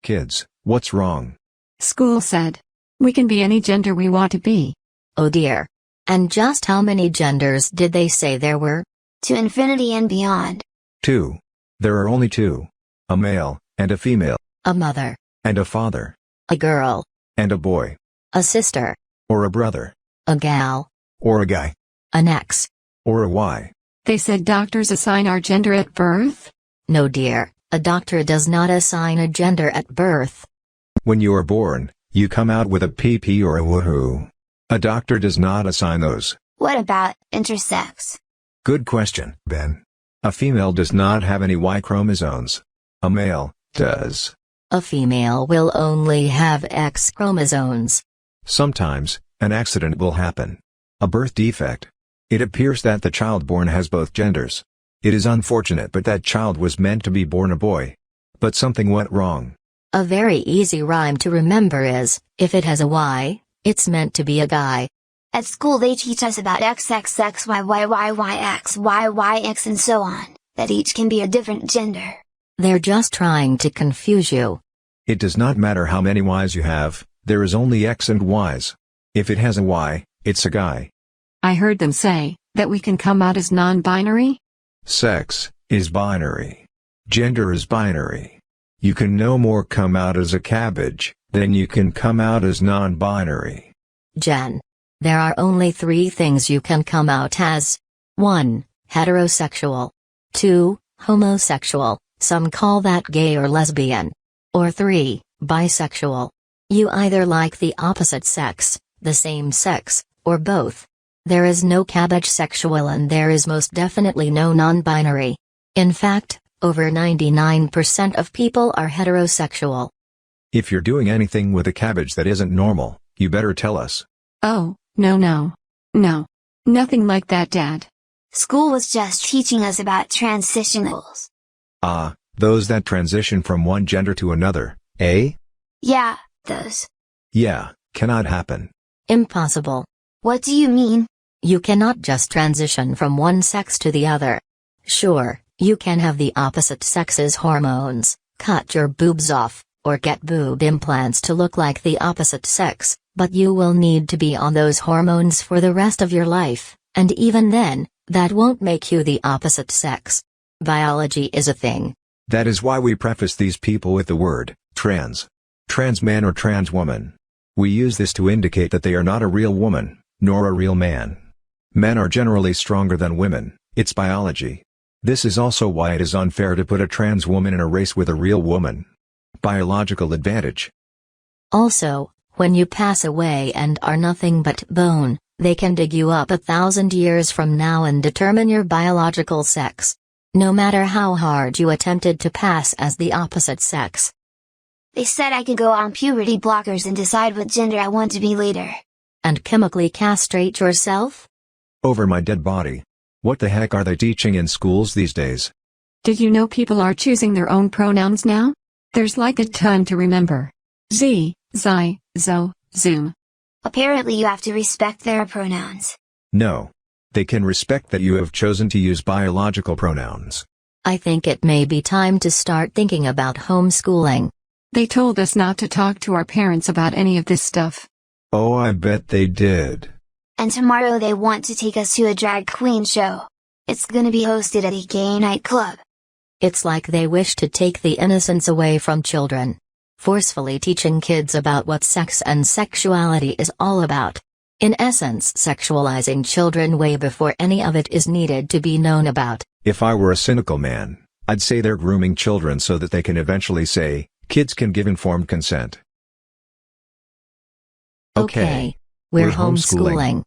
Kids, what's wrong? School said. We can be any gender we want to be. Oh dear. And just how many genders did they say there were? To infinity and beyond. 2. There are only 2. A male, and a female. A mother. And a father. A girl. And a boy. A sister. Or a brother. A gal. Or a guy. An X. Or a Y. They said doctors assign our gender at birth? No dear, a doctor does not assign a gender at birth. When you are born, you come out with a PP or a woohoo. A doctor does not assign those. What about intersex? Good question, Ben. A female does not have any Y chromosomes. A male does. A female will only have X chromosomes. Sometimes, an accident will happen. A birth defect. It appears that the child born has both genders. It is unfortunate, but that child was meant to be born a boy. But something went wrong. A very easy rhyme to remember is, if it has a Y, it's meant to be a guy. At school they teach us about XXXYYYX, and so on, that each can be a different gender. They're just trying to confuse you. It does not matter how many Ys you have, there is only X and Ys. If it has a Y, it's a guy. I heard them say that we can come out as non-binary? Sex is binary. Gender is binary. You can no more come out as a cabbage than you can come out as non-binary. Jen. There are only 3 things you can come out as. 1. Heterosexual. 2. Homosexual, some call that gay or lesbian. Or 3. Bisexual. You either like the opposite sex, the same sex, or both. There is no cabbage sexual and there is most definitely no non-binary. In fact, over 99% of people are heterosexual. If you're doing anything with a cabbage that isn't normal, you better tell us. Oh, no. Nothing like that, Dad. School was just teaching us about transitionals. Ah, those that transition from one gender to another, eh? Yeah, those. Yeah, cannot happen. Impossible. What do you mean? You cannot just transition from one sex to the other. Sure, you can have the opposite sex's hormones, cut your boobs off, or get boob implants to look like the opposite sex, but you will need to be on those hormones for the rest of your life, and even then, that won't make you the opposite sex. Biology is a thing. That is why we preface these people with the word, trans. Trans man or trans woman. We use this to indicate that they are not a real woman, nor a real man. Men are generally stronger than women, it's biology. This is also why it is unfair to put a trans woman in a race with a real woman. Biological advantage. Also, when you pass away and are nothing but bone, they can dig you up 1,000 years from now and determine your biological sex. No matter how hard you attempted to pass as the opposite sex. They said I could go on puberty blockers and decide what gender I want to be later. And chemically castrate yourself? Over my dead body. What the heck are they teaching in schools these days? Did you know people are choosing their own pronouns now? There's like a ton to remember. Z, Zi, Zo, Zoom. Apparently you have to respect their pronouns. No. They can respect that you have chosen to use biological pronouns. I think it may be time to start thinking about homeschooling. They told us not to talk to our parents about any of this stuff. Oh, I bet they did. And tomorrow they want to take us to a drag queen show. It's gonna be hosted at a gay nightclub. It's like they wish to take the innocence away from children. Forcefully teaching kids about what sex and sexuality is all about. In essence, sexualizing children way before any of it is needed to be known about. If I were a cynical man, I'd say they're grooming children so that they can eventually say, kids can give informed consent. Okay. We're homeschooling.